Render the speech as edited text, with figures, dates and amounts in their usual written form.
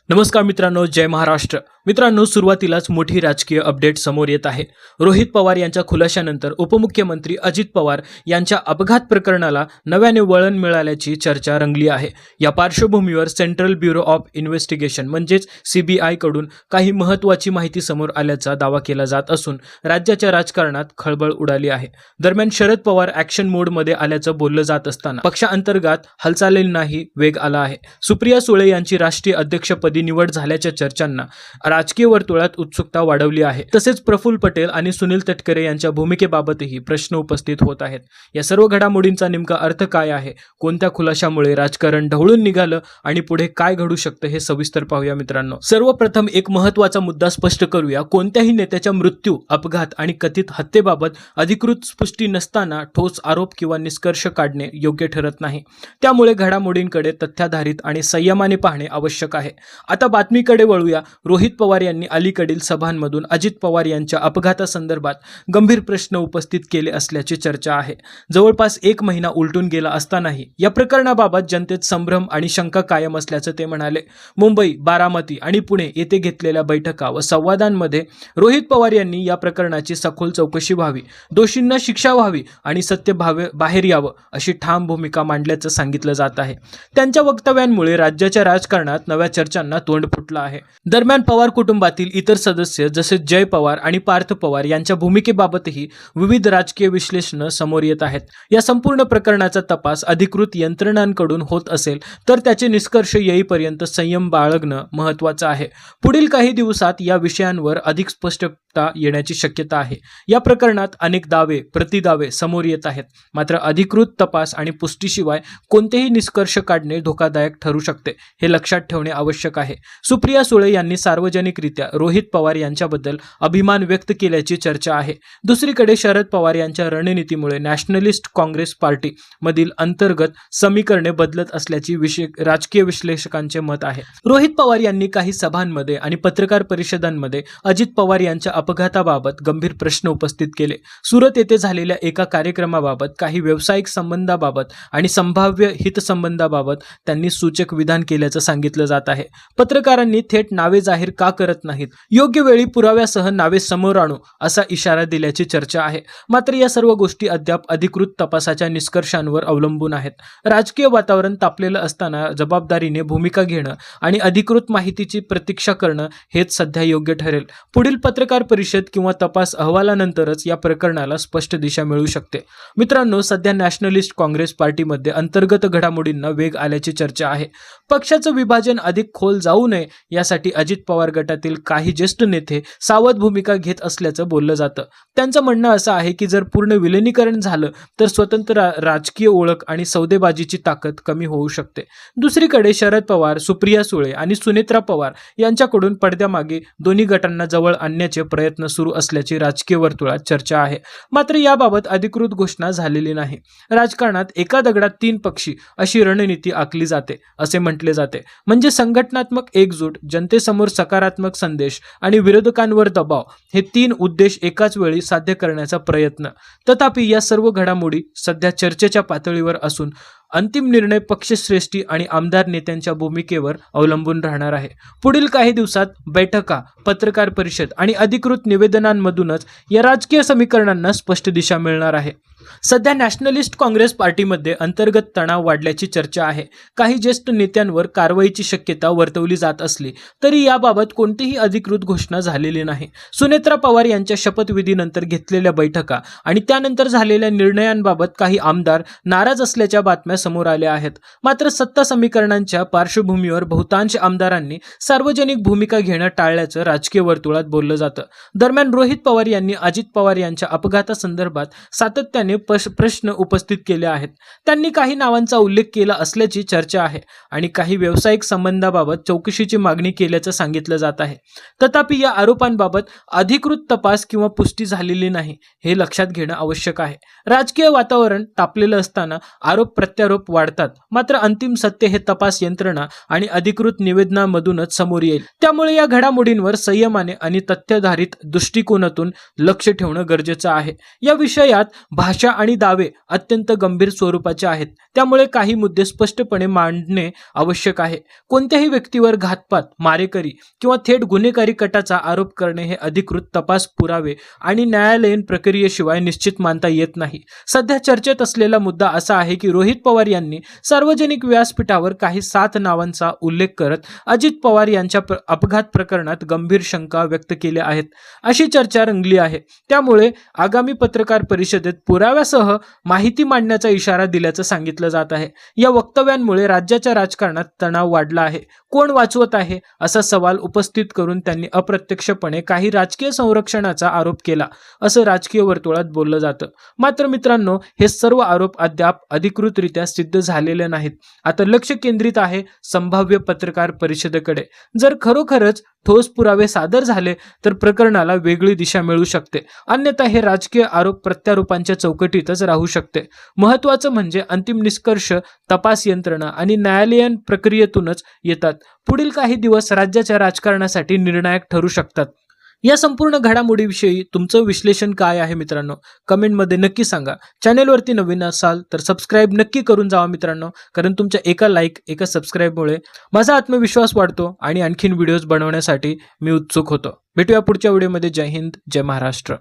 नमस्कार मित्रांनो, जय महाराष्ट्र. मित्रांनो, सुरुवातीलाच मोठी राजकीय अपडेट समोर येत आहे. रोहित पवार यांच्या खुलाशानंतर उपमुख्यमंत्री अजित पवार यांच्या अपघात प्रकरणाला नव्याने वळण मिळाल्याची चर्चा रंगली आहे. या पार्श्वभूमीवर सेंट्रल ब्युरो ऑफ इन्व्हेस्टिगेशन म्हणजेच CBI कडून काही महत्त्वाची माहिती समोर आल्याचा दावा केला जात असून राज्याच्या राजकारणात खळबळ उडाली आहे. दरम्यान शरद पवार ॲक्शन मोडमध्ये आल्याचं बोललं जात असताना पक्षांतर्गत हालचालींनाही वेग आला आहे. सुप्रिया सुळे यांची राष्ट्रीय अध्यक्षपदी निवड झाल्याच्या चर्चांना राजकीय वर्तुळात उत्सुकता वाढवली आहे. तसेच प्रफुल्ल पटेल आणि सुनील तटकरे यांच्या भूमिकेबाबतही प्रश्न उपस्थित होत आहेत. या सर्व घडामोडींचा नेमका अर्थ काय आहे, कोणत्या खुलाशामुळे राजकारण ढवळून निघालं आणि पुढे काय घडू शकतं हे सविस्तर पाहूया मित्रांनो. सर्वप्रथम एक महत्त्वाचा मुद्दा स्पष्ट करूया. कोणत्याही नेत्याच्या मृत्यू, अपघात आणि कथित हत्येबाबत अधिकृत पुष्टी नसताना ठोस आरोप किंवा निष्कर्ष काढणे योग्य ठरत नाही. त्यामुळे घडामोडींकडे तथ्याधारित आणि संयमाने पाहणे आवश्यक आहे. आता बातमीकडे वळूया. रोहित पवार यांनी अलीकडील सभांमधून अजित पवार यांच्या अपघातासंदर्भात गंभीर प्रश्न उपस्थित केले असल्याची चर्चा आहे. जवळपास 1 महिना उलटून गेला असतानाही या प्रकरणाबाबत जनतेत संभ्रम आणि शंका कायम असल्याचं ते म्हणाले. मुंबई, बारामती आणि पुणे येथे घेतलेल्या बैठका व संवादांमध्ये रोहित पवार यांनी या प्रकरणाची सखोल चौकशी व्हावी, दोषींना शिक्षा व्हावी आणि सत्य बाहेर यावं अशी ठाम भूमिका मांडल्याचं सांगितलं जात आहे. त्यांच्या वक्तव्यांमुळे राज्याच्या राजकारणात नव्या चर्चांना तोंड फुटलं आहे. दरम्यान पवार कुटुंबातील इतर सदस्य जसे जय पवार आणि पार्थ पवार यांच्या भूमिकेबाबतही विविध राजकीय विश्लेषणं समोर येत आहेत. या संपूर्ण प्रकरणाचा तपास अधिकृत यंत्रणांकडून होत असेल तर त्याचे निष्कर्ष येईपर्यंत संयम बाळगणं महत्त्वाचं आहे. पुढील काही दिवसात या विषयांवर अधिक स्पष्टता येण्याची शक्यता आहे. या प्रकरणात अनेक दावे, प्रतिदावे समोर येत आहेत. मात्र अधिकृत तपास आणि पुष्टीशिवाय कोणतेही निष्कर्ष काढणे धोकादायक ठरू शकते, हे लक्षात ठेवणे आवश्यक आहे. सुप्रिया सुळे यांनी सार्वजनिकरित्या रोहित पवार यांच्याबद्दल अभिमान व्यक्त केल्याची चर्चा आहे. दुसरीकडे शरद पवार यांच्या रणनीतीमुळे नॅशनलिस्ट काँग्रेस पार्टी मधील अंतर्गत समीकरणे बदलत असल्याची राजकीय विश्लेषकांचे मत आहे. रोहित पवार यांनी काही सभांमध्ये आणि पत्रकार परिषदांमध्ये अजित पवार यांच्या अपघाताबाबत गंभीर प्रश्न उपस्थित केले. सुरत येथे झालेल्या एका कार्यक्रमाबाबत, काही व्यावसायिक संबंधाबाबत आणि संभाव्य हितसंबंधाबाबत त्यांनी सूचक विधान केल्याचं सांगितलं जात आहे. पत्रकारांनी थेट नावे जाहीर का करत नाहीत, योग्य वेळी पुराव्यासह नावे समोर आणू असा इशारा दिल्याची चर्चा आहे. मात्र या सर्व गोष्टी अद्याप अधिकृत तपासाच्या निष्कर्षांवर अवलंबून आहेत. राजकीय वातावरण तापलेलं असताना जबाबदारीने भूमिका घेणं आणि अधिकृत माहितीची प्रतीक्षा करणं हेच सध्या योग्य ठरेल. पुढील पत्रकार परिषद किंवा तपास अहवालानंतरच या प्रकरणाला स्पष्ट दिशा मिळू शकते. मित्रांनो, सध्या नॅशनलिस्ट काँग्रेस पार्टीमध्ये अंतर्गत घडामोडींना वेग आल्याची चर्चा आहे. पक्षाचं विभाजन अधिक खोल जाऊ नये यासाठी अजित पवार गटातील काही ज्येष्ठ नेते सावध भूमिका घेत असल्याचं बोललं जातं. त्यांचं म्हणणं असं आहे की जर पूर्ण विलिनीकरण झालं तर स्वतंत्र राजकीय ओळख आणि सौदेबाजीची ताकद कमी होऊ शकते. दुसरीकडे शरद पवार, सुप्रिया सुळे आणि सुनेत्रा पवार यांच्याकडून पडद्यामागे दोन्ही गटांना जवळ आणण्याचे प्रयत्न सुरू असल्याची राजकीय वर्तुळात चर्चा आहे. मात्र याबाबत अधिकृत घोषणा झालेली नाही. राजकारणात एका दगडात 3 पक्षी अशी रणनीती आखली जाते असे म्हटले जाते. म्हणजे संघटनात्मक एकजूट, जनतेसमोर सकारात्मक संदेश आणि विरोधकांवर दबाव, हे 3 उद्देश एकाच वेळी साध्य करण्याचा प्रयत्न. तथापि या सर्व घडामोडी सध्या चर्चेच्या पातळीवर असून अंतिम निर्णय पक्षश्रेष्ठी आणि आमदार नेत्यांच्या भूमिकेवर अवलंबून राहणार आहे. पुढील काही दिवसात बैठका, पत्रकार परिषद आणि अधिकृत निवेदनांमधूनच या राजकीय समीकरणांना स्पष्ट दिशा मिळणार आहे. सध्या नॅशनलिस्ट काँग्रेस पार्टीमध्ये अंतर्गत तणाव वाढल्याची चर्चा आहे. काही ज्येष्ठ नेत्यांवर कारवाईची शक्यता वर्तवली जात असली तरी याबाबत कोणतीही अधिकृत घोषणा झालेली नाही. सुनेत्रा पवार यांच्या शपथविधीनंतर घेतलेल्या बैठका आणि त्यानंतर झालेल्या निर्णयांबाबत काही आमदार नाराज असल्याच्या बातम्या समोर आल्या आहेत. मात्र सत्ता समीकरणांच्या पार्श्वभूमीवर बहुतांश आमदारांनी सार्वजनिक भूमिका घेणं टाळल्याचं राजकीय वर्तुळात बोललं जातं. दरम्यान रोहित पवार यांनी अजित पवार यांच्या अपघातासंदर्भात सातत्याने प्रश्न उपस्थित केले आहेत. त्यांनी काही नावांचा उल्लेख केला असल्याची चर्चा आहे आणि काही व्यावसायिक संबंधाबाबत चौकशीची मागणी केल्याचं सांगितलं जात आहे. तथापि या आरोपांबाबत अधिकृत तपास किंवा पुष्टी झालेली नाही, हे लक्षात घेणं आवश्यक आहे. राजकीय वातावरण तापलेलं असताना आरोप प्रत्यारोप वाढतात. मात्र अंतिम सत्य हे तपास यंत्रणा आणि अधिकृत निवेदनामधूनच समोर येईल. त्यामुळे या घडामोडींवर संयमाने आणि तथ्याधारित दृष्टिकोनातून लक्ष ठेवणं गरजेचं आहे. या विषयात भाषा चर्चा आणि दावे अत्यंत गंभीर स्वरूपाचे आहेत. त्यामुळे काही मुद्दे स्पष्टपणे मांडणे आवश्यक आहे. कोणत्याही व्यक्तीवर घातपात, मारेकरी किंवा थेट गुन्हेगारी कटाचा आरोप करणे हे अधिकृत तपास पुरावे आणि न्यायालयीन प्रक्रियेशिवाय निश्चित मानता येत नाही. सध्या चर्चेत असलेला मुद्दा असा आहे की रोहित पवार यांनी सार्वजनिक व्यासपीठावर काही 7 नावांचा उल्लेख करत अजित पवार यांच्या अपघात प्रकरणात गंभीर शंका व्यक्त केल्या आहेत, अशी चर्चा रंगली आहे. त्यामुळे आगामी पत्रकार परिषदेत पुराव्यासह माहिती मांडण्याचा इशारा दिल्याचं सांगितलं जात आहे. या वक्तव्यांमुळे राज्याच्या राजकारणात तणाव वाढला आहे. कोण वाचवत आहे असा सवाल उपस्थित करून त्यांनी अप्रत्यक्षपणे काही राजकीय संरक्षणाचा आरोप केला, असं राजकीय वर्तुळात बोललं जातं. मात्र मित्रांनो, हे सर्व आरोप अद्याप अधिकृतरित्या सिद्ध झालेले नाहीत. आता लक्ष केंद्रित आहे संभाव्य पत्रकार परिषदेकडे. जर खरोखरच ठोस पुरावे सादर झाले तर प्रकरणाला वेगळी दिशा मिळू शकते, अन्यथा हे राजकीय आरोप प्रत्यारोपांच्या चौकटीतच राहू शकते. महत्त्वाचं म्हणजे अंतिम निष्कर्ष तपास यंत्रणा आणि न्यायालयीन प्रक्रियेतूनच येतात. पुढील काही दिवस राज्याच्या राजकारणासाठी निर्णायक ठरू शकतात. या संपूर्ण घडामोडीविषयी तुमचं विश्लेषण काय आहे मित्रांनो, कमेंटमध्ये नक्की सांगा. चॅनेलवरती नवीन असाल तर सबस्क्राईब नक्की करून जावा मित्रांनो, कारण तुमच्या एका लाईक, एका सबस्क्राईबमुळे माझा आत्मविश्वास वाढतो आणि आणखीन व्हिडिओज बनवण्यासाठी मी उत्सुक होतो. भेटूया पुढच्या व्हिडिओमध्ये. जय हिंद, जय महाराष्ट्र.